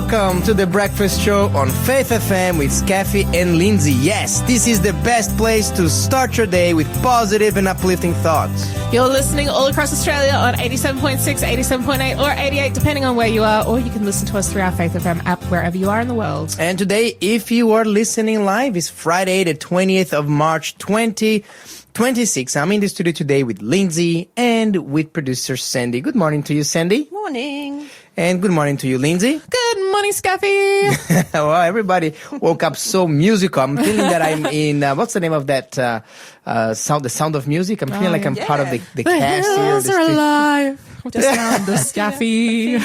Welcome to the Breakfast Show on Faith FM with Skafy and Lindsay. Yes, this is the best place to start your day with positive and uplifting thoughts. You're listening all across Australia on 87.6, 87.8 or 88 depending on where you are, or you can listen to us through our Faith FM app wherever you are in the world. And today, if you are listening live, it's Friday the 20th of March 2026. I'm in the studio today with Lindsay and with producer Sandy. Good morning to you, Sandy. Morning. And good morning to you, Lindsay. Good morning, Skafy. Well, everybody woke up so musical. I'm feeling that I'm in, what's the name of that sound? The Sound of Music? I'm feeling like I'm part of the cast here. The hills are alive with the sound of Skafy.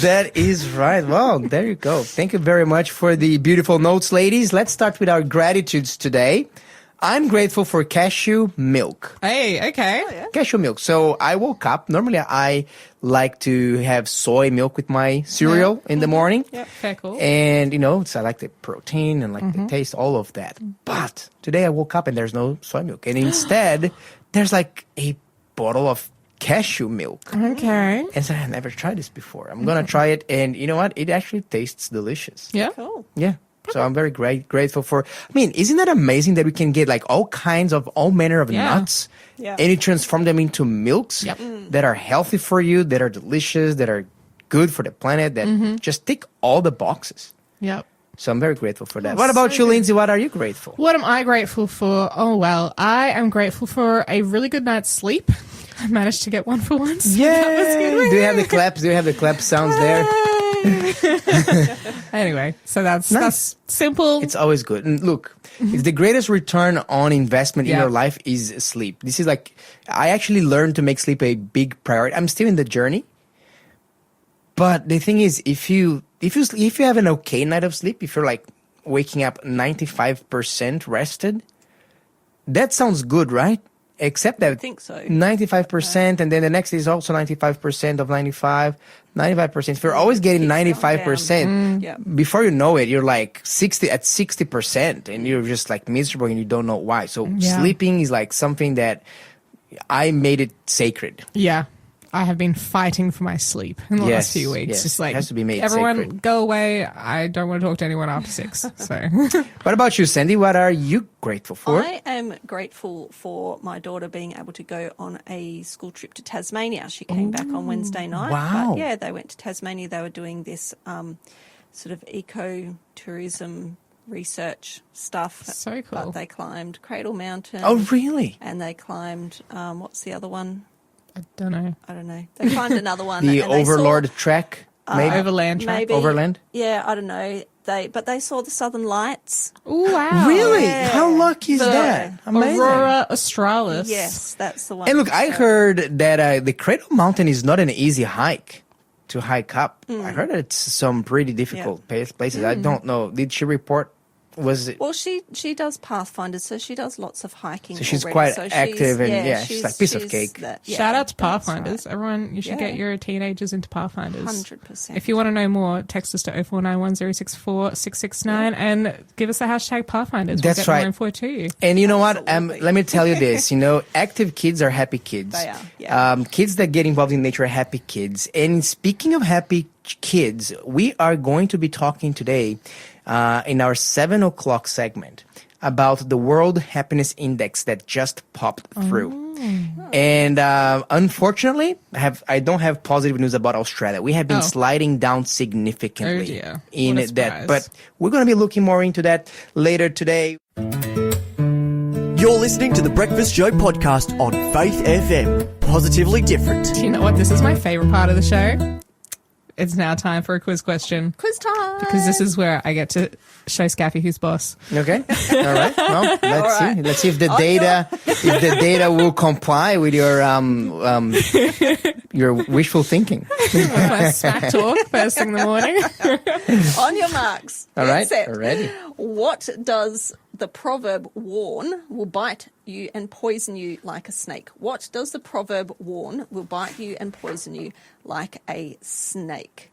That is right. Well, there you go. Thank you very much for the beautiful notes, ladies. Let's start with our gratitudes today. I'm grateful for cashew milk. Hey, okay. Oh, yeah. Cashew milk. So I woke up. Normally, I like to have soy milk with my cereal in the morning. Yep, fair cool. And, so I like the protein and like the taste, all of that. But today I woke up and there's no soy milk. And instead, there's like a bottle of cashew milk. Okay. And so I never tried this before. I'm going to try it. And you know what? It actually tastes delicious. Yeah. Cool. Yeah. So I'm very grateful for, isn't that amazing that we can get like all manner of nuts Yeah. and you transform them into milks Yep. that are healthy for you, that are delicious, that are good for the planet, that just tick all the boxes. Yep. So I'm very grateful for that. What about you, Lindsay? What are you grateful? What am I grateful for? Oh, well, I am grateful for a really good night's sleep. I managed to get one for once. Yeah. That was good. Do you have the claps? Do you have the clap sounds there? Anyway, so that's simple. It's always good. And look, it's the greatest return on investment in Yeah. your life is sleep. This is like, I actually learned to make sleep a big priority. I'm still in the journey. But the thing is, if you have an okay night of sleep, if you're like waking up 95% rested, that sounds good, right? Except that I think so. 95%, and then the next is also 95% of 95%. If you're always getting Keeps going 95%, Yeah. before you know it, you're like 60%, and you're just like miserable and you don't know why. So Yeah. sleeping is like something that I made it sacred. Yeah. I have been fighting for my sleep in the last few weeks. yes. Just like, It has to be made everyone sacred. go away. I don't want to talk to anyone after 6. So, What about you, Sandy? What are you grateful for? I am grateful for my daughter being able to go on a school trip to Tasmania. She came back on Wednesday night. Wow. But yeah, they went to Tasmania. They were doing this sort of eco-tourism research stuff. So cool. But they climbed Cradle Mountain. Oh, really? And they climbed, what's the other one? I don't know. I don't know. They climbed another one. The and they Overlord Trek? Maybe? Overland track. Maybe. Overland? Yeah, I don't know. But they saw the Southern Lights. Ooh, wow. Really? Yeah. How lucky is The that? Amazing. Aurora Australis. Yes, that's the one. And look, I heard that the Cradle Mountain is not an easy hike to hike up. I heard that it's some pretty difficult places. I don't know. Did she report? Was it? Well, she does Pathfinders, so she does lots of hiking. So she's already. quite So active and she's like piece of cake. Shout out to that's Pathfinders. right. Everyone, you should get your teenagers into Pathfinders. 100%. If you want to know more, text us to 0491064669 and give us the hashtag Pathfinders. That's we'll get right. more info to you. And you know what? Absolutely. Let me tell you this. Active kids are happy kids. They are, yeah. Kids that get involved in nature are happy kids. And speaking of happy kids, we are going to be talking today in our 7 o'clock segment about the World Happiness Index that just popped through. And unfortunately, I don't have positive news about Australia. We have been sliding down significantly Oh, dear. in What a that. surprise. But we're going to be looking more into that later today. You're listening to the Breakfast Show podcast on Faith FM. Positively different. Do you know what? This is my favorite part of the show. It's now time for a quiz question. Quiz time. Because this is where I get to show Skafy who's boss. Okay. All right. Well, let's see. right. Let's see if the data will comply with your wishful thinking. My smack talk first thing in the morning. On your marks. All get right. set. Ready. What does the proverb warn will bite you and poison you like a snake? What does the proverb warn will bite you and poison you like a snake?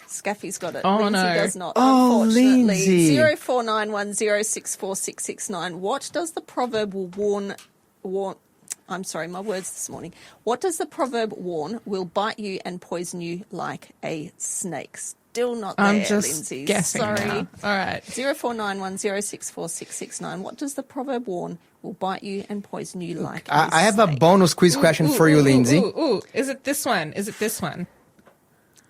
Scaffy's got it. Oh, Lindsay no. does not, Oh, unfortunately. Lindsay. 0491064669. What does the proverb will warn I'm sorry, my words this morning. What does the proverb warn will bite you and poison you like a snake? Still not there, I'm just Lindsay. guessing. Sorry. Now. All right. 0491064669. What does the proverb warn will bite you and poison you like a I have a snake? bonus quiz question for you, Lindsay. Is it this one? Is it this one?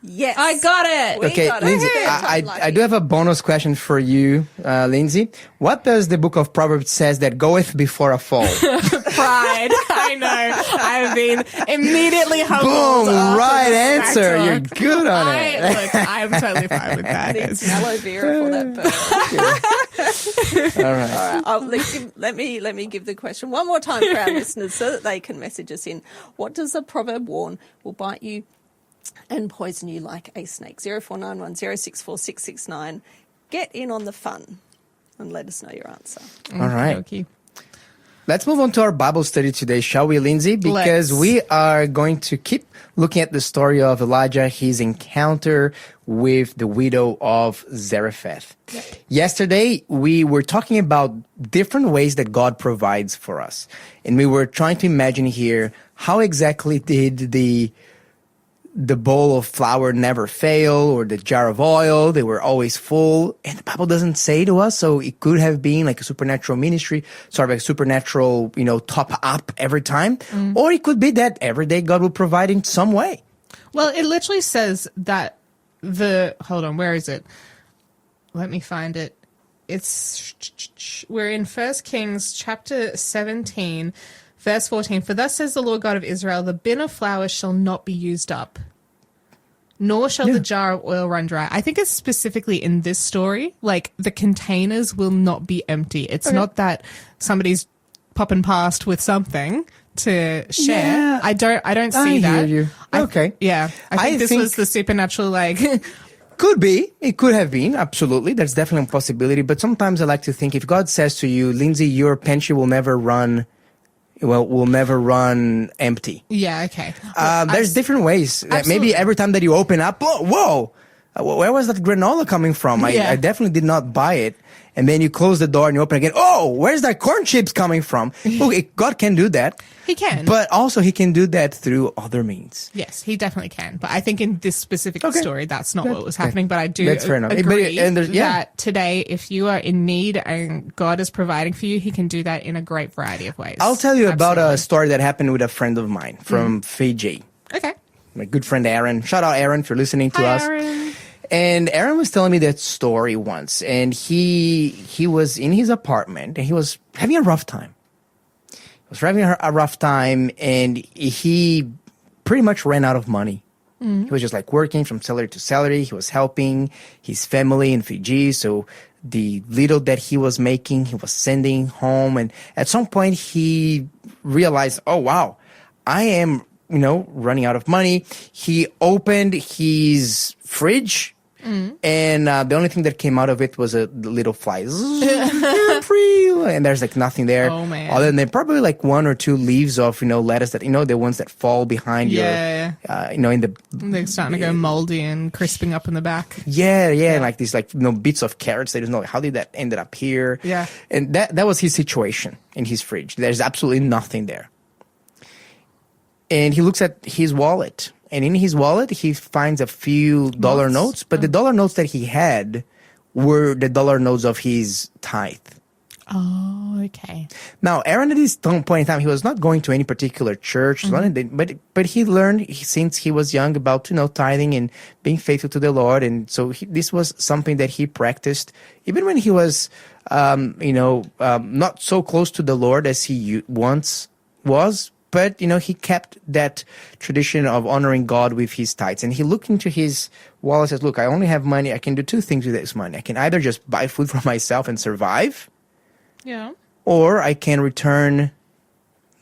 Yes. I got it. We Okay, got it. Lindsay, Third time I lucky. do have a bonus question for you, Lindsay. What does the book of Proverbs says that goeth before a fall? Pride. I know. I've been immediately humbled. Boom! after Right this answer. snack You're talk. good on it. Look, I'm totally fine with that. Needs aloe vera for that bird. All right. All right, let me give the question one more time for our listeners so that they can message us in. What does the proverb warn will bite you and poison you like a snake? 0491064669. Get in on the fun and let us know your answer. All right. Okay. Let's move on to our Bible study today, shall we, Lindsay? Because Let's. we are going to keep looking at the story of Elijah, his encounter with the widow of Zarephath. Yep. Yesterday, we were talking about different ways that God provides for us. And we were trying to imagine here, how exactly did the bowl of flour never fail, or the jar of oil, they were always full. And the Bible doesn't say to us, so it could have been like a supernatural ministry, sort of a supernatural, top up every time. Or it could be that every day God will provide in some way. Well, it literally says that hold on, where is it? Let me find it. We're in 1 Kings chapter 17, verse 14. For thus says the Lord God of Israel, the bin of flour shall not be used up, nor shall the jar of oil run dry. I think it's specifically in this story, like the containers will not be empty. It's not that somebody's popping past with something to share. Yeah. I don't see I that. hear you. Okay. I think this was the supernatural, like... Could be. It could have been. Absolutely. That's definitely a possibility. But sometimes I like to think, if God says to you, Lindsay, your pantry will never run empty. Yeah, okay. There's different ways. Maybe Absolutely. every time that you open up, whoa, where was that granola coming from? Yeah. I definitely did not buy it. And then you close the door and you open again. Oh, where's that corn chips coming from? Look, God can do that. He can. But also he can do that through other means. Yes, he definitely can. But I think in this specific story, that's not what was Okay. happening. But I do That's fair enough. agree But that today, if you are in need and God is providing for you, he can do that in a great variety of ways. I'll tell you about a Absolutely. story that happened with a friend of mine from Fiji. Okay. My good friend Aaron. Shout out Aaron if you're listening to Hi, us. Aaron. And Aaron was telling me that story once, and he was in his apartment and he was having a rough time. He was having a rough time, and he pretty much ran out of money. He was just like working from salary to salary. He was helping his family in Fiji, so the little that he was making, he was sending home. And at some point, he realized, oh wow, I am running out of money. He opened his fridge. And the only thing that came out of it was a little fly. And there's like nothing there. Oh, man. Other than probably like one or two leaves of, lettuce that, the ones that fall behind Yeah. your, in the... They're starting to go moldy and crisping up in the back. Yeah. Like these bits of carrots. They just know how did that ended up here. Yeah. And that was his situation in his fridge. There's absolutely nothing there. And he looks at his wallet. And in his wallet, he finds a few dollar notes. But the dollar notes that he had were the dollar notes of his tithe. Oh, okay. Now, Aaron, at this point in time, he was not going to any particular church, but he learned since he was young about tithing and being faithful to the Lord, and so this was something that he practiced even when he was, not so close to the Lord as he once was. But he kept that tradition of honoring God with his tithes, and he looked into his wallet and says, "Look, I only have money. I can do two things with this money. I can either just buy food for myself and survive." Yeah. Or I can return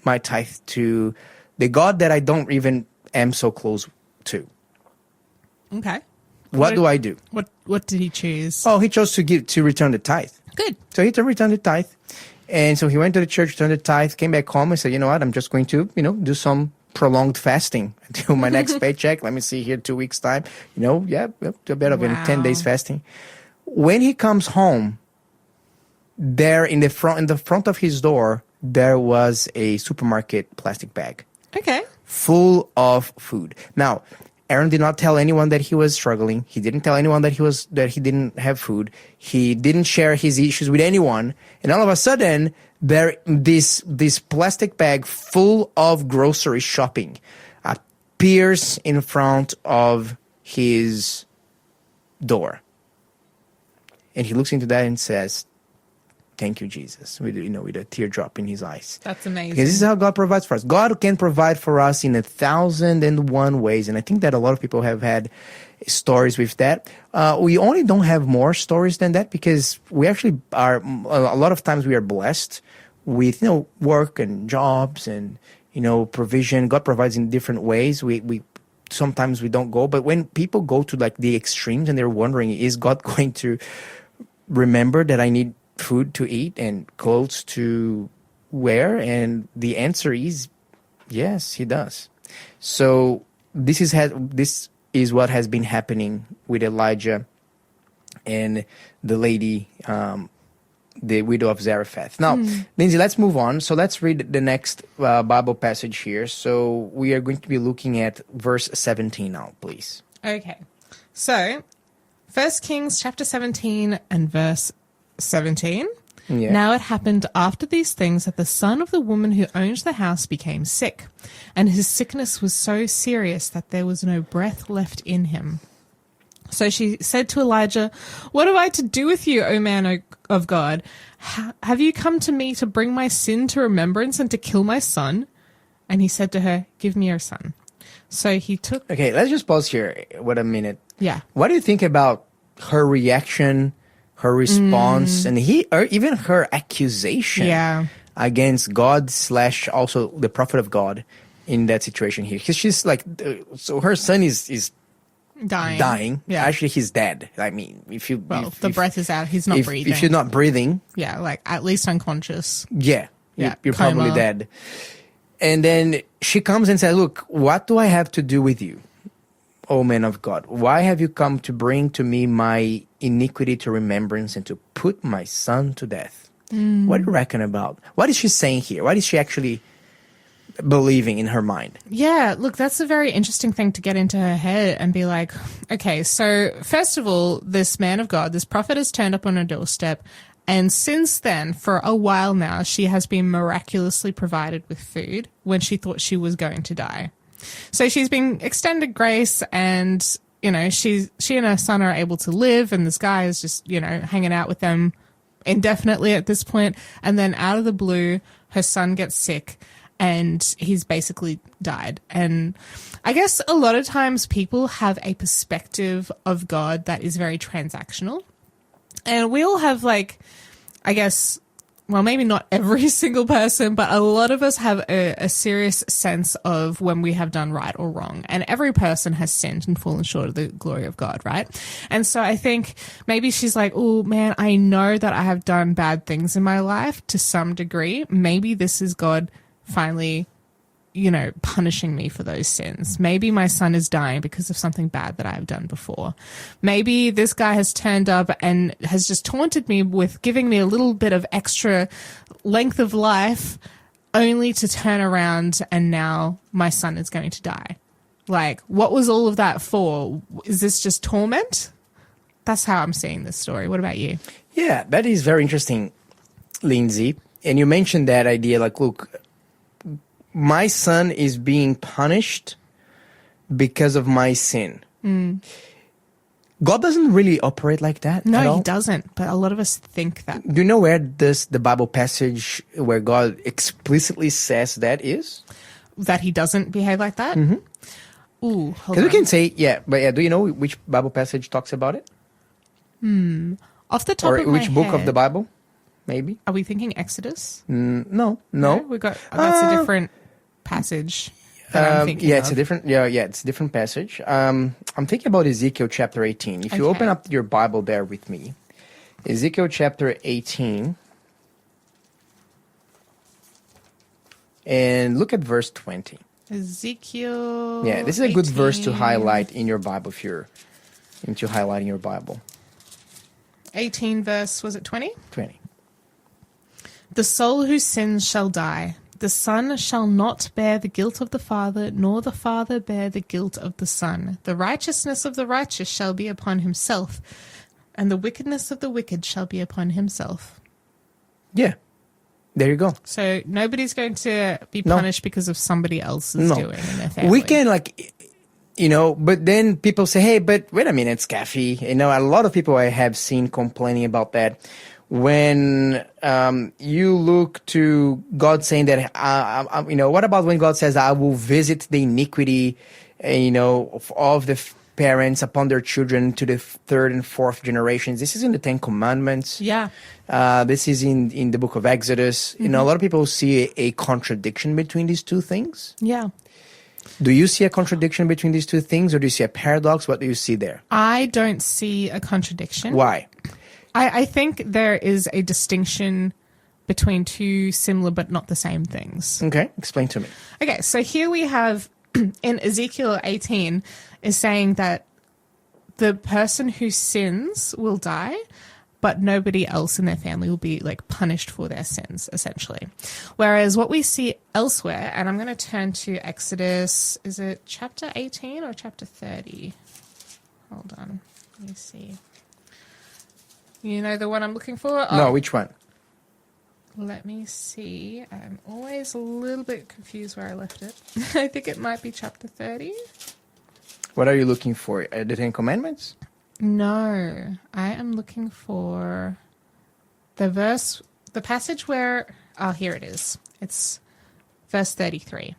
my tithe to the God that I don't even am so close to. Okay. What do I do? What did he choose? Oh, he chose to return the tithe. Good. So he returned the tithe. And so he went to the church, returned the tithe, came back home and said, you know what, I'm just going to, do some prolonged fasting until my next paycheck. Let me see here, 2 weeks time. Do a bit of 10 days fasting. When he comes home, there in the front of his door, there was a supermarket plastic bag Okay. full of food. Now, Aaron did not tell anyone that he was struggling. He didn't tell anyone that he didn't have food. He didn't share his issues with anyone. And all of a sudden, this plastic bag full of grocery shopping appears in front of his door. And he looks into that and says, "Thank you, Jesus," with a teardrop in his eyes. That's amazing. Because this is how God provides for us. God can provide for us in 1,001 ways. And I think that a lot of people have had stories with that. We only don't have more stories than that because we actually are, a lot of times we are blessed with, work and jobs and, provision. God provides in different ways. We sometimes we don't go. But when people go to like the extremes and they're wondering, is God going to remember that I need food to eat and clothes to wear? And the answer is yes, he does. So this is what has been happening with Elijah and the lady, the widow of Zarephath. Now, Lindsay, let's move on. So let's read the next Bible passage here. So we are going to be looking at verse 17 now, please. Okay. So, 1 Kings chapter 17 and verse 17. Yeah. Now it happened after these things that the son of the woman who owned the house became sick, and his sickness was so serious that there was no breath left in him. So she said to Elijah, "What have I to do with you, O man of God? Have you come to me to bring my sin to remembrance and to kill my son?" And he said to her, "Give me your son." So he took... Okay, let's just pause here. Wait a minute. Yeah. What do you think about her reaction, her response, and even her accusation against God / also the prophet of God in that situation here? Because she's like, so her son is dying. Yeah. Actually, he's dead. I mean, the breath is out. He's not breathing. If you're not breathing, yeah, like at least unconscious. Yeah, you're probably coma. dead. And then she comes and says, "Look, what do I have to do with you, O man of God? Why have you come to bring to me my iniquity to remembrance and to put my son to death?" What do you reckon about? What is she saying here? What is she actually believing in her mind? Yeah, look, that's a very interesting thing to get into her head and be like, okay, so first of all, this man of God, this prophet has turned up on her doorstep. And since then, for a while now, she has been miraculously provided with food when she thought she was going to die. So she's been extended grace and, she and her son are able to live, and this guy is just, hanging out with them indefinitely at this point. And then out of the blue, her son gets sick and he's basically died. And I guess a lot of times people have a perspective of God that is very transactional. And we all have maybe not every single person, but a lot of us have a serious sense of when we have done right or wrong. And every person has sinned and fallen short of the glory of God, right? And so I think maybe she's like, "Oh man, I know that I have done bad things in my life to some degree. Maybe this is God finally, punishing me for those sins. Maybe my son is dying because of something bad that I've done before. Maybe this guy has turned up and has just taunted me with giving me a little bit of extra length of life only to turn around and now my son is going to die. Like, what was all of that for? Is this just torment?" That's how I'm seeing this story. What about you? Yeah, that is very interesting, Lindsay. And you mentioned that idea, like, look, my son is being punished because of my sin. God doesn't really operate like that. No, he doesn't. But a lot of us think that. Do you know where the Bible passage where God explicitly says that is? That he doesn't behave like that? Mm-hmm. Ooh, hold Because on. we can say, do you know which Bible passage talks about it? Off the top Or of my which book of head, the Bible? Maybe? Are we thinking Exodus? No. That's a different passage that I'm thinking it's of. a different. It's a different passage. I'm thinking about Ezekiel chapter 18. If you Okay. open up your Bible there with me, Ezekiel chapter 18, and look at verse 20. Ezekiel. Yeah, this is a good verse to 18. highlight in your Bible if you're into highlighting your Bible. 18 verse, was it 20? 20. The soul who sins shall die. The son shall not bear the guilt of the father, nor the father bear the guilt of the son. The righteousness of the righteous shall be upon himself, and the wickedness of the wicked shall be upon himself. Yeah. There you go. So nobody's going to be punished because of somebody else's doing in their family. We can, like, you know, but then people say, hey, but wait a minute, Skafy. You know, a lot of people I have seen complaining about that. When you look to God saying that, you know, what about when God says, I will visit the iniquity, you know, of the parents upon their children to the third and fourth generations? This is in the Ten Commandments. Yeah. This is in the book of Exodus. You know, a lot of people see a contradiction between these two things. Yeah. Do you see a contradiction between these two things, or do you see a paradox? What do you see there? I don't see a contradiction. Why? I think there is a distinction between two similar but not the same things. Okay, explain to me. Okay, so here we have in Ezekiel 18 is saying that the person who sins will die, but nobody else in their family will be like punished for their sins, essentially. Whereas what we see elsewhere, and I'm going to turn to Exodus, is it chapter 18 or chapter 30? Hold on, let me see. You know the one I'm looking for? No, which one? Let me see. I'm always a little bit confused where I left it. I think it might be chapter 30. What are you looking for? The Ten Commandments? No, I am looking for the passage where, oh, here it is. It's verse 33.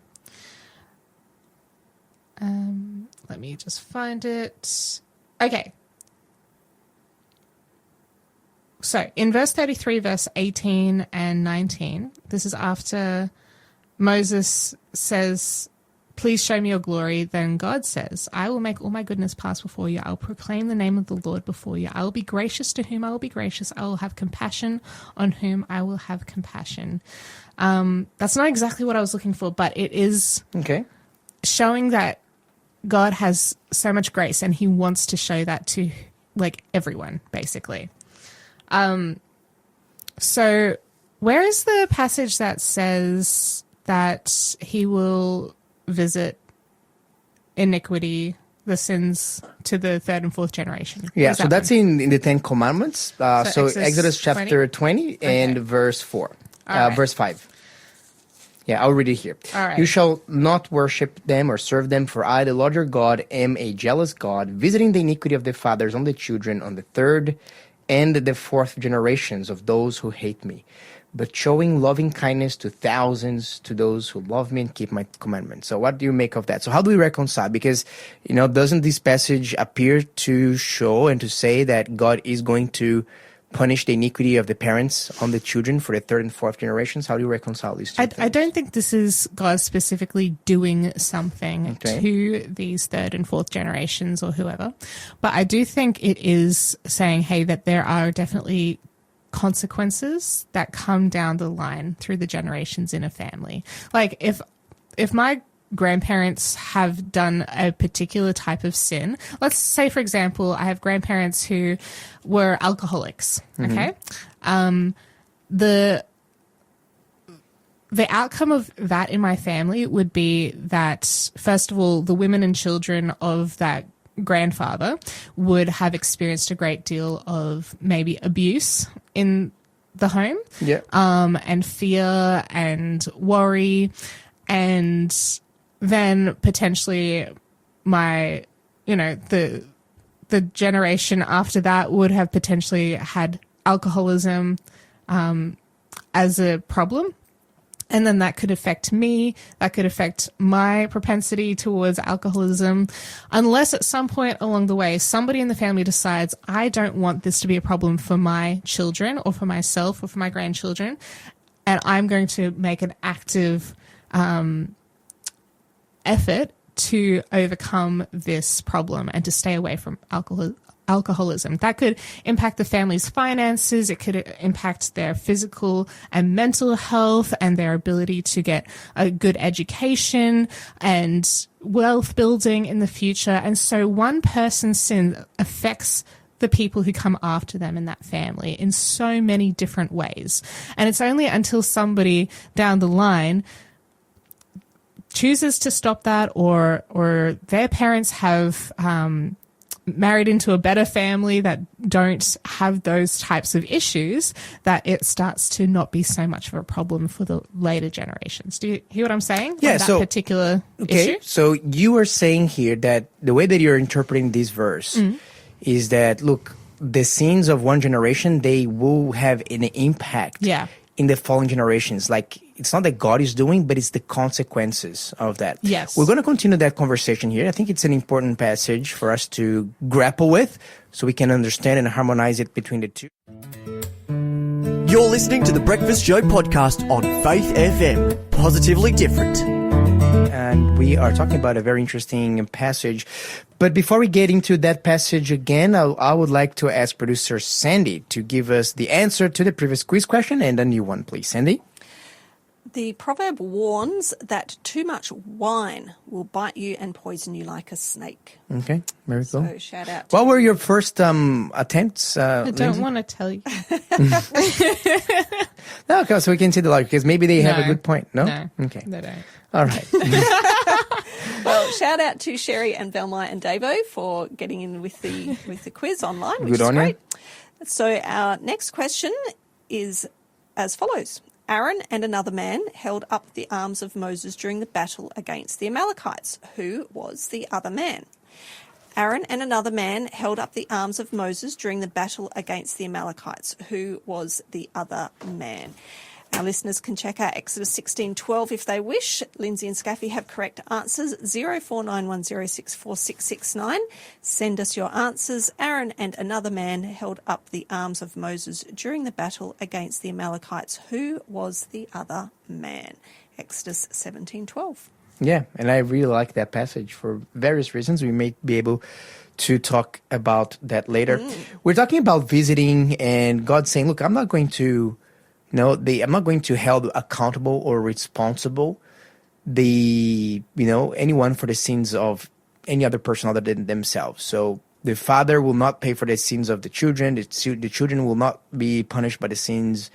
Let me just find it. Okay. So in verse 33, verse 18 and 19, this is after Moses says, please show me your glory. Then God says, I will make all my goodness pass before you. I will proclaim the name of the Lord before you. I will be gracious to whom I will be gracious. I will have compassion on whom I will have compassion. That's not exactly what I was looking for, but it is showing that God has so much grace and he wants to show that to like everyone, basically. So where is the passage that says that he will visit iniquity, the sins to the third and fourth generation? Yeah, so that's in the Ten Commandments. So Exodus chapter 20 and verse 4, right. verse 5. Yeah, I'll read it here. All right. You shall not worship them or serve them, for I, the Lord your God, am a jealous God, visiting the iniquity of the fathers on the children, on the third and the fourth generations of those who hate me, but showing loving kindness to thousands, to those who love me and keep my commandments. So what do you make of that? So how do we reconcile? Because, you know, doesn't this passage appear to show and to say that God is going to punish the iniquity of the parents on the children for the third and fourth generations? How do you reconcile these two things? I don't think this is God specifically doing something to these third and fourth generations or whoever, but I do think it is saying, hey, that there are definitely consequences that come down the line through the generations in a family. Like if my grandparents have done a particular type of sin, let's say, for example, I have grandparents who were alcoholics. Okay. The outcome of that in my family would be that, first of all, the women and children of that grandfather would have experienced a great deal of maybe abuse in the home, and fear and worry, and then potentially my, you know, the generation after that would have potentially had alcoholism as a problem. And then that could affect me. That could affect my propensity towards alcoholism. Unless at some point along the way, somebody in the family decides, I don't want this to be a problem for my children or for myself or for my grandchildren. And I'm going to make an active effort to overcome this problem and to stay away from alcoholism. That could impact the family's finances. It could impact their physical and mental health and their ability to get a good education and wealth building in the future. And so one person's sin affects the people who come after them in that family in so many different ways. And it's only until somebody down the line chooses to stop that, or their parents have married into a better family that don't have those types of issues, that it starts to not be so much of a problem for the later generations. Do you hear what I'm saying? Yeah, that particular issue? So you are saying here that the way that you're interpreting this verse is that, look, the sins of one generation, they will have an impact in the following generations. Like, it's not that God is doing, but it's the consequences of that. Yes. We're going to continue that conversation here. I think it's an important passage for us to grapple with so we can understand and harmonize it between the two. You're listening to the Breakfast Show podcast on Faith FM. Positively different. And we are talking about a very interesting passage. But before we get into that passage again, I would like to ask producer Sandy to give us the answer to the previous quiz question and a new one, please. Sandy? The proverb warns that too much wine will bite you and poison you like a snake. Okay, very cool. So shout out to What were your first attempts, I don't want to tell you. No, okay, so we can see the logic, because maybe they have a No. good point. No? No, Okay. they don't. All right. Well, shout out to Sherry and Velma and Davo for getting in with the quiz online, which Good is on you. great. So our next question is as follows. Aaron and another man held up the arms of Moses during the battle against the Amalekites. Who was the other man? Aaron and another man held up the arms of Moses during the battle against the Amalekites. Who was the other man? Our listeners can check out Exodus 16:12 if they wish. Lindsay and Skafy have correct answers. 0491064669. Send us your answers. Aaron and another man held up the arms of Moses during the battle against the Amalekites. Who was the other man? Exodus 17:12. Yeah, and I really like that passage for various reasons. We may be able to talk about that later. We're talking about visiting and God saying, look, I'm not going to I'm not going to hold accountable or responsible anyone for the sins of any other person other than themselves. So the father will not pay for the sins of the children. The children will not be punished by the sins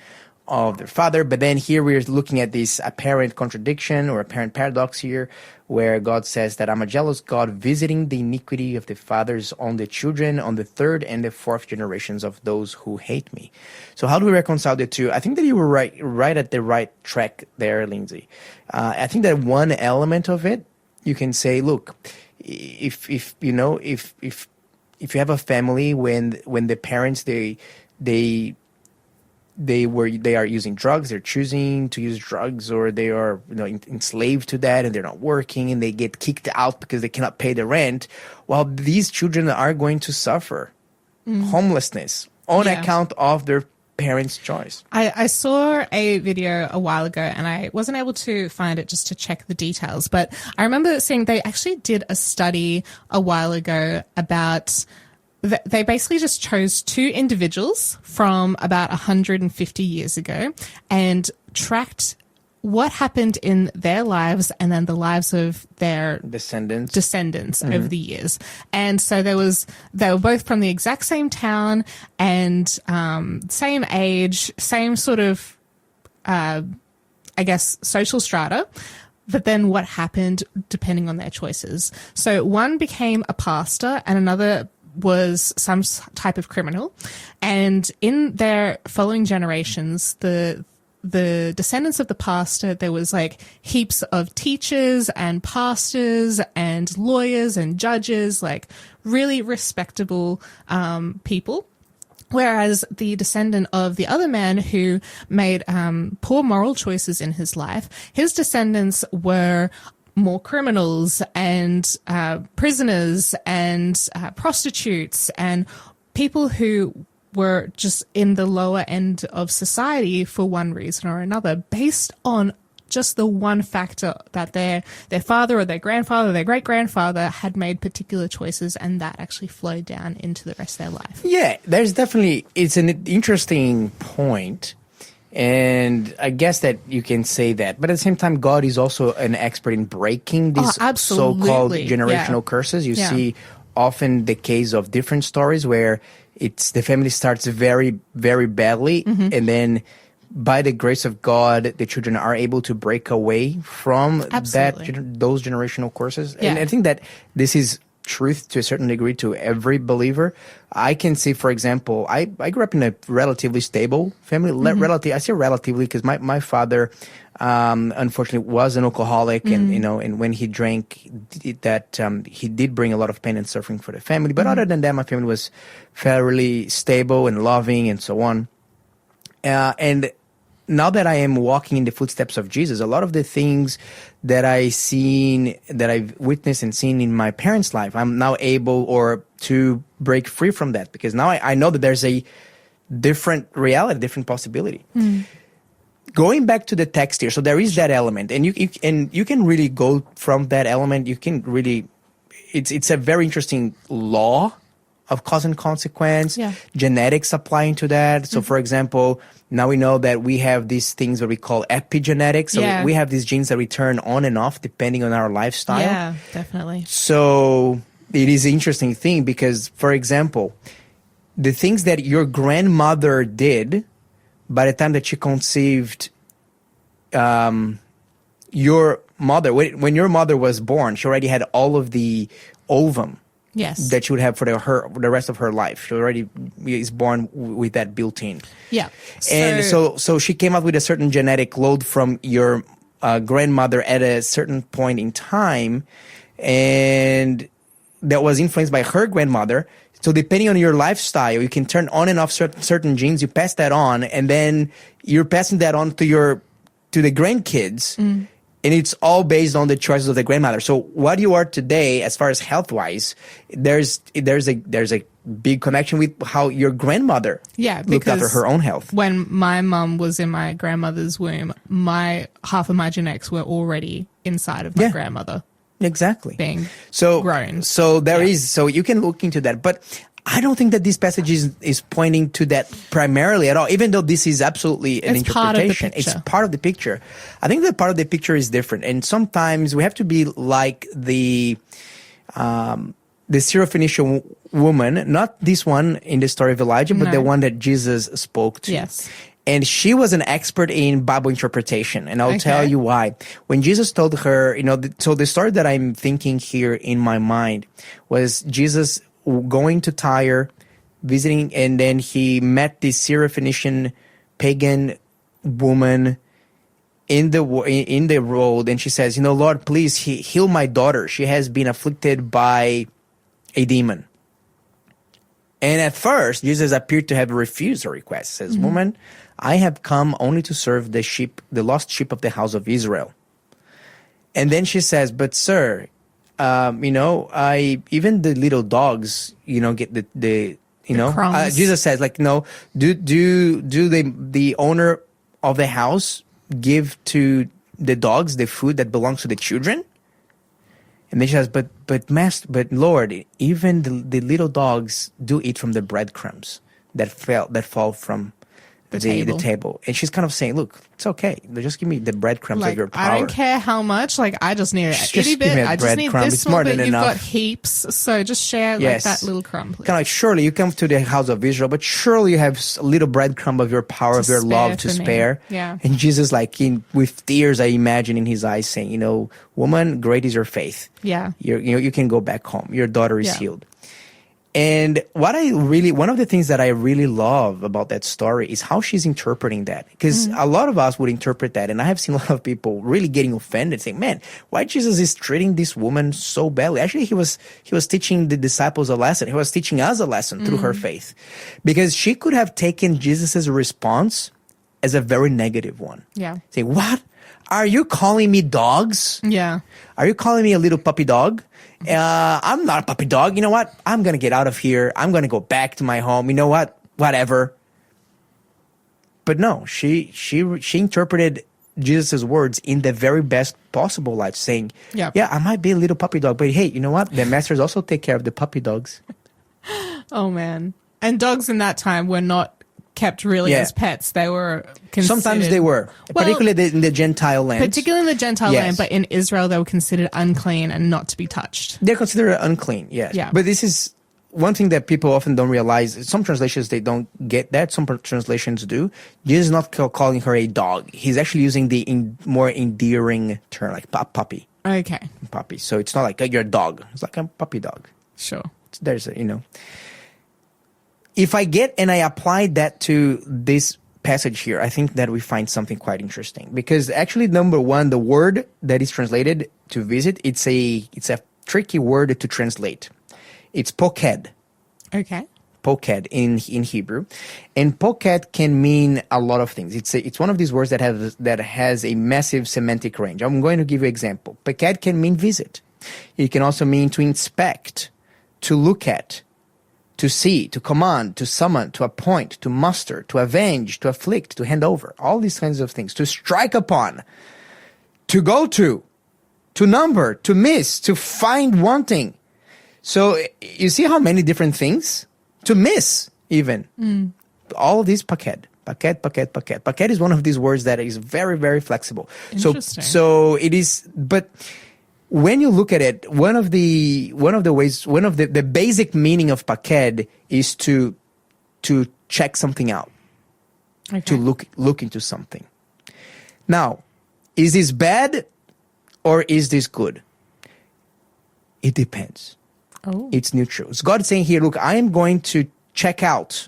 of their father. But then here we're looking at this apparent contradiction or apparent paradox here, where God says that I'm a jealous God, visiting the iniquity of the fathers on the children, on the third and the fourth generations of those who hate me. So how do we reconcile the two? I think that you were right at the right track there, Lindsay. I think that one element of it, you can say, look, if you have a family when the parents they are using drugs, they're choosing to use drugs, or they are enslaved to that, and they're not working, and they get kicked out because they cannot pay the rent. Well, these children are going to suffer homelessness on account of their parents' choice. I saw a video a while ago, and I wasn't able to find it just to check the details, but I remember seeing they actually did a study a while ago about they basically just chose two individuals from about 150 years ago and tracked what happened in their lives and then the lives of their descendants over the years. And so they were both from the exact same town and same age, same sort of, social strata. But then what happened depending on their choices. So one became a pastor and another was some type of criminal. And in their following generations, the descendants of the pastor, there was like heaps of teachers and pastors and lawyers and judges, like really respectable people. Whereas the descendant of the other man who made poor moral choices in his life, his descendants were more criminals and prisoners and prostitutes and people who were just in the lower end of society for one reason or another, based on just the one factor that their father or their grandfather or their great-grandfather had made particular choices, and that actually flowed down into the rest of their life. Yeah, it's an interesting point. And I guess that you can say that. But at the same time, God is also an expert in breaking these so-called generational curses. You see often the case of different stories where it's the family starts very, very badly, and then by the grace of God, the children are able to break away from those generational curses. Yeah. And I think that this is truth to a certain degree to every believer. I can see, for example, I grew up in a relatively stable family. I say relatively because my father, unfortunately, was an alcoholic, and and when he drank, he did bring a lot of pain and suffering for the family. But other than that, my family was fairly stable and loving, and so on. And now that I am walking in the footsteps of Jesus, a lot of the things that I've witnessed and seen in my parents' life, I'm now able to break free from that, because now I know that there's a different reality, different possibility. Going back to the text here, so there is that element, and you can really go from that element. You can really, it's a very interesting law of cause and consequence. Yeah. Genetics applying to that. So, for example, now we know that we have these things that we call epigenetics. So we have these genes that we turn on and off depending on our lifestyle. Yeah, definitely. So it is an interesting thing because, for example, the things that your grandmother did by the time that she conceived your mother, when your mother was born, she already had all of the ovum. Yes. That she would have for the rest of her life. She already is born with that built in. Yeah. And so she came up with a certain genetic load from your grandmother at a certain point in time, and that was influenced by her grandmother. So depending on your lifestyle, you can turn on and off certain genes. You pass that on, and then you're passing that on to the grandkids. And it's all based on the choices of the grandmother. So what you are today, as far as health-wise, there's a big connection with how your grandmother looked after her own health. When my mum was in my grandmother's womb, half of my genetics were already inside of my grandmother. Exactly. Being grown. So so you can look into that. But I don't think that this passage is pointing to that primarily at all, even though this is absolutely an interpretation. It's part of the picture. I think that part of the picture is different. And sometimes we have to be like the Syrophoenician woman, not this one in the story of Elijah, but the one that Jesus spoke to. Yes. And she was an expert in Bible interpretation. And I'll tell you why. When Jesus told her, so the story that I'm thinking here in my mind was Jesus going to Tyre, visiting, and then he met this Syrophoenician pagan woman in the road, and she says, Lord, please heal my daughter. She has been afflicted by a demon. And at first, Jesus appeared to have refused her request. Says, woman, I have come only to serve the lost sheep of the house of Israel. And then she says, but sir, even the little dogs, get the crumbs. Jesus says, do the owner of the house give to the dogs the food that belongs to the children? And then she says, but Lord, even the little dogs do eat from the breadcrumbs that fall from the table. And she's kind of saying, look, it's okay. Just give me the breadcrumbs of your power. I don't care how much. I just need a itty bit. I just need this small bit. You've got heaps. So just share that little crumb. Kind of like, surely you come to the house of Israel, but surely you have a little breadcrumb of your power, of your love to spare. Yeah. And Jesus, with tears, I imagine in his eyes saying, woman, great is your faith. Yeah. You can go back home. Your daughter is healed. And one of the things that I really love about that story is how she's interpreting that. Because a lot of us would interpret that, and I have seen a lot of people really getting offended, saying, man, why Jesus is treating this woman so badly? Actually, he was teaching the disciples a lesson. He was teaching us a lesson through her faith. Because she could have taken Jesus' response as a very negative one. Yeah. Say, what? Are you calling me dogs? Yeah. Are you calling me a little puppy dog? I'm not a puppy dog. You know what? I'm going to get out of here. I'm going to go back to my home. You know what? Whatever. But no, she interpreted Jesus' words in the very best possible light, saying, yeah, I might be a little puppy dog, but hey, you know what? The masters also take care of the puppy dogs. Oh, man. And dogs in that time were not kept really Yeah. as pets. They were considered, Sometimes they were, Well, particularly in the Gentile land. particularly in the Gentile Yes. land, but in Israel they were considered unclean and not to be touched. They're considered unclean, yes. Yeah. But this is one thing that people often don't realize. Some translations, they don't get that. Some translations do. Jesus is not calling her a dog. He's actually using the more endearing term, like puppy. Okay, Puppy. So it's not like you're a dog. It's like a puppy dog. sure. There's a. If I get and I apply that to this passage here, I think that we find something quite interesting. Because actually, number one, the word that is translated to visit, it's a tricky word to translate. It's poked. Okay. Poked in Hebrew, and poked can mean a lot of things. It's one of these words that has a massive semantic range. I'm going to give you an example. Poked can mean visit. It can also mean to inspect, to look at, to see, to command, to summon, to appoint, to muster, to avenge, to afflict, to hand over. All these kinds of things. To strike upon, to go to number, to miss, to find wanting. So you see how many different things? To miss, even. All of these poked. Poked is one of these words that is very, very flexible. Interesting. So it is, but when you look at it, one of the basic meaning of poked is to check something out, Okay. to look into something. Now, is this bad or is this good? It depends. Oh. It's neutral. So God is saying here, look, I am going to check out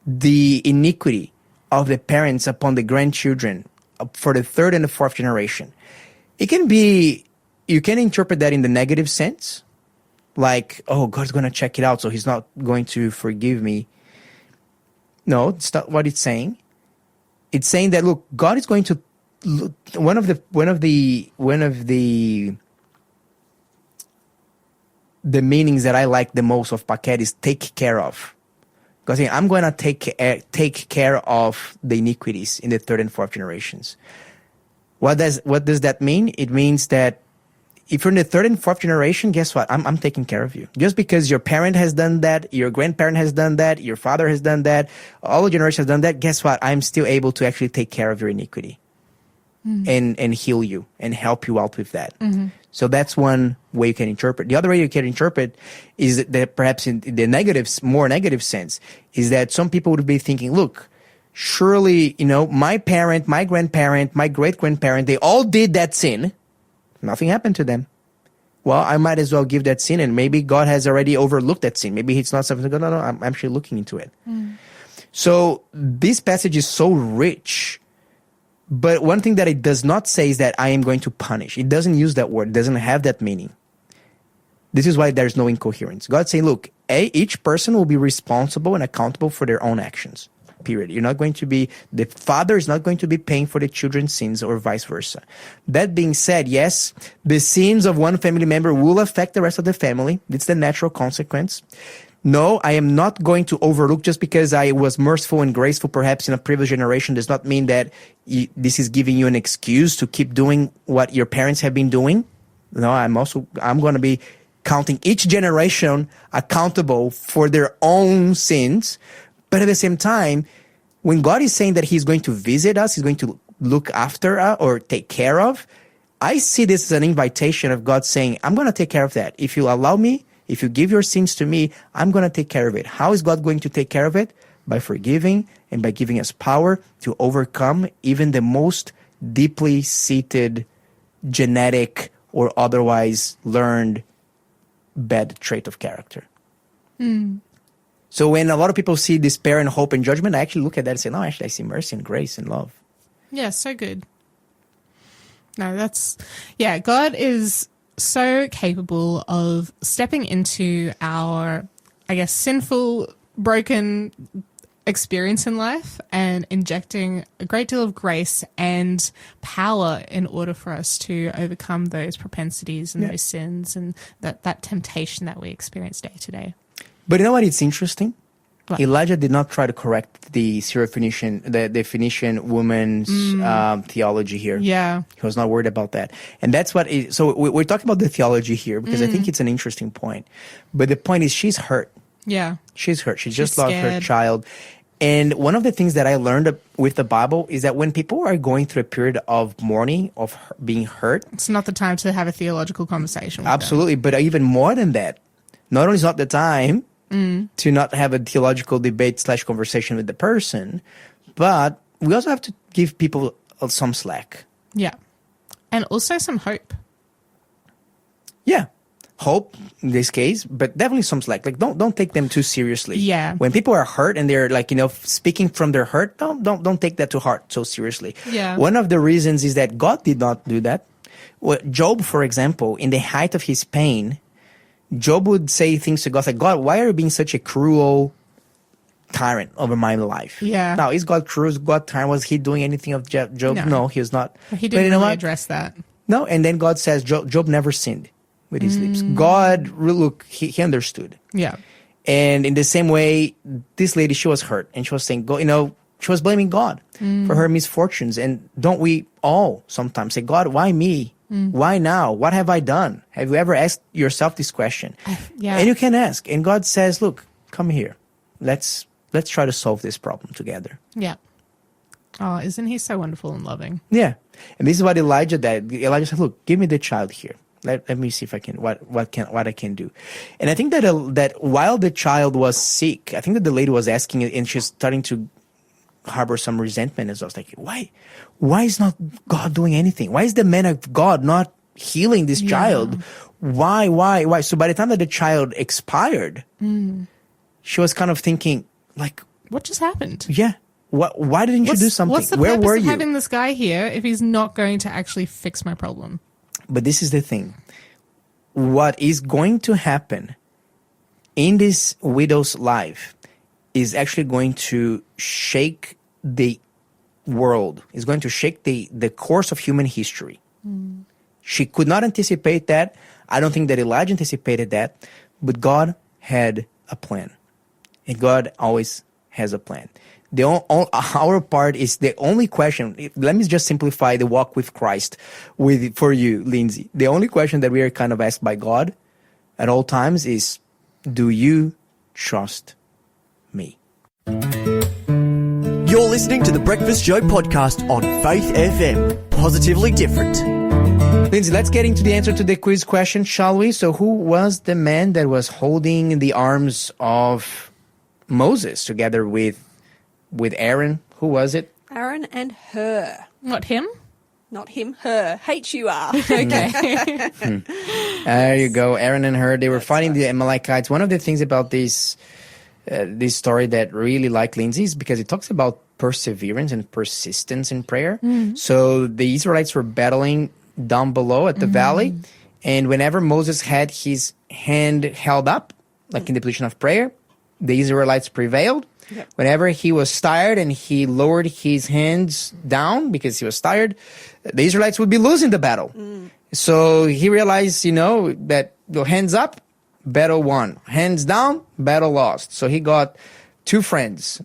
the iniquity of the parents upon the grandchildren for the third and the fourth generation. It can be, you can interpret that in the negative sense, like, oh, God's going to check it out, so he's not going to forgive me. No, it's not what it's saying. It's saying that, look, God is going to look, one of the meanings that I like the most of poked is take care of. Because I'm going to take care of the iniquities in the third and fourth generations. What does that mean? It means that if you're in the third and fourth generation, guess what? I'm taking care of you. Just because your parent has done that, your grandparent has done that, your father has done that, all the generations have done that, guess what? I'm still able to actually take care of your iniquity and heal you and help you out with that. So that's one way you can interpret. The other way you can interpret is that perhaps in the more negative sense, is that some people would be thinking, look, surely, my parent, my grandparent, my great-grandparent, they all did that sin. Nothing happened to them. Well, I might as well give that sin, and maybe God has already overlooked that sin. Maybe it's not something to go, no, I'm actually looking into it. So this passage is so rich. But one thing that it does not say is that I am going to punish. It doesn't use that word. It doesn't have that meaning. This is why there's no incoherence. God's saying, look, each person will be responsible and accountable for their own actions. Period. The father is not going to be paying for the children's sins or vice versa. That being said, yes, the sins of one family member will affect the rest of the family. It's the natural consequence. No, I am not going to overlook just because I was merciful and graceful perhaps in a previous generation does not mean that this is giving you an excuse to keep doing what your parents have been doing. No, I'm going to be counting each generation accountable for their own sins. But at the same time, when God is saying that he's going to visit us, he's going to look after us or take care of, I see this as an invitation of God saying, I'm going to take care of that. If you allow me, if you give your sins to me, I'm going to take care of it. How is God going to take care of it? By forgiving and by giving us power to overcome even the most deeply seated genetic or otherwise learned bad trait of character. So when a lot of people see despair and hope and judgment, I actually look at that and say, no, actually I see mercy and grace and love. Yeah, so good. No, God is so capable of stepping into our, sinful, broken experience in life and injecting a great deal of grace and power in order for us to overcome those propensities and those sins and that temptation that we experience day to day. But you know what? It's interesting. What? Elijah did not try to correct the Phoenician woman's theology here. Yeah. He was not worried about that. And that's what so we're talking about the theology here because I think it's an interesting point. But the point is she's hurt. Yeah. She's hurt. She just lost her scared. child. And one of the things that I learned with the Bible is that when people are going through a period of mourning, of being hurt, It's not the time to have a theological conversation with absolutely, but even more than that, not only is not the time to not have a theological debate / conversation with the person, but we also have to give people some slack. them. Yeah. And also some hope. Yeah. Hope in this case, but definitely some slack. Like don't take them too seriously. Yeah. When people are hurt and they're like, speaking from their hurt, don't take that to heart so seriously. Yeah. One of the reasons is that God did not do that. Well, Job, for example, in the height of his pain, Job would say things to God like, God, why are you being such a cruel tyrant over my life? Yeah. Now, is God cruel? Is God tyrant? Was he doing anything of Job? No, he was not. He But didn't you know really what? address that. No, and then God says Job never sinned with his lips. God, look, he understood. Yeah. And in the same way, this lady, she was hurt, and she was saying, she was blaming God for her misfortunes. And don't we all sometimes say, God, why me? Why now? What have I done? Have you ever asked yourself this question? Yeah. And you can ask. And God says, look, come here. Let's try to solve this problem together. Yeah. Oh, isn't he so wonderful and loving? Yeah. And this is what Elijah did. Elijah said, look, give me the child here. Let me see if I can what I can do. And I think that while the child was sick, I think that the lady was asking it, and she's starting to harbor some resentment. And so I was like, why is not God doing anything? Why is the man of God not healing this child? Why? So by the time that the child expired, she was kind of thinking like, What just happened? yeah. Why didn't you do something? What's the Where purpose were of you? having this guy here if he's not going to actually fix my problem? But this is the thing. What is going to happen in this widow's life is actually going to shake the world. It's going to shake the course of human history. She could not anticipate that. I don't think that Elijah anticipated that. But God had a plan. And God always has a plan. Our part is the only question. Let me just simplify the walk with Christ for you, Lindsay. The only question that we are kind of asked by God at all times is, do you trust me? You're listening to the Breakfast Show podcast on Faith FM. Positively different. Lindsay, let's get into the answer to the quiz question, shall we? So who was the man that was holding the arms of Moses together with Aaron? Who was it? Aaron and her. What, him? Not him, her. H-U-R. Okay. There you go. Aaron and her, they were fighting the Amalekites. One of the things about this story that really like Lindsay is because it talks about perseverance and persistence in prayer. So the Israelites were battling down below at the valley. And whenever Moses had his hand held up, like in the position of prayer, the Israelites prevailed. Yep. Whenever he was tired and he lowered his hands down because he was tired, the Israelites would be losing the battle. So he realized, that hands up, battle won. Hands down, battle lost. So he got two friends,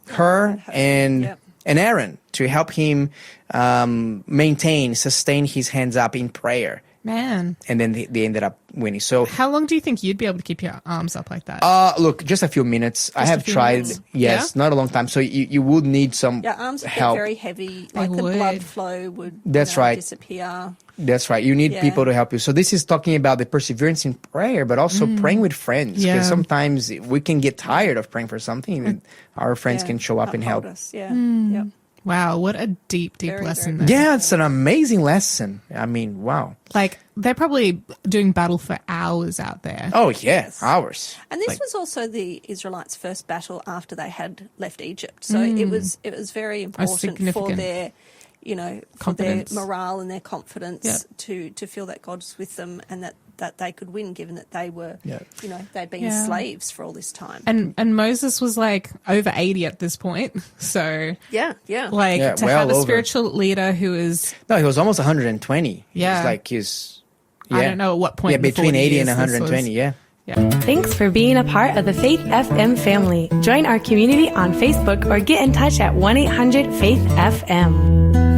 her and Aaron, to help him sustain his hands up in prayer. Man. And then they ended up winning. So How long do you think you'd be able to keep your arms up like that? look, just a few minutes. I have tried. Minutes. Yes, not a long time. So you would need some Your arms would help. get very heavy. Like the would. blood flow would That's right. disappear. That's right. You need people to help you. So this is talking about the perseverance in prayer, but also praying with friends. Yeah. Because sometimes we can get tired of praying for something, and our friends can show up and help. Us. Yeah. Yep. Wow, what a deep Very, lesson very there. Yeah, it's an amazing lesson. I mean, wow. Like, they're probably doing battle for hours out there. Oh, yeah, hours. And this was also the Israelites' first battle after they had left Egypt. So it was very important for significant. their, for their Confidence. morale and their confidence to feel that God's with them and that they could win, given that they were, they'd been slaves for all this time. And Moses was like over 80 at this point. So to Yeah, have well a over. spiritual leader who is, No, he was almost 120. Yeah. It's like he's... I don't know at what point. Yeah, in the between 40 80 and years this 120, was. yeah. Thanks for being a part of the Faith FM family. Join our community on Facebook or get in touch at 1-800-FAITH-FM.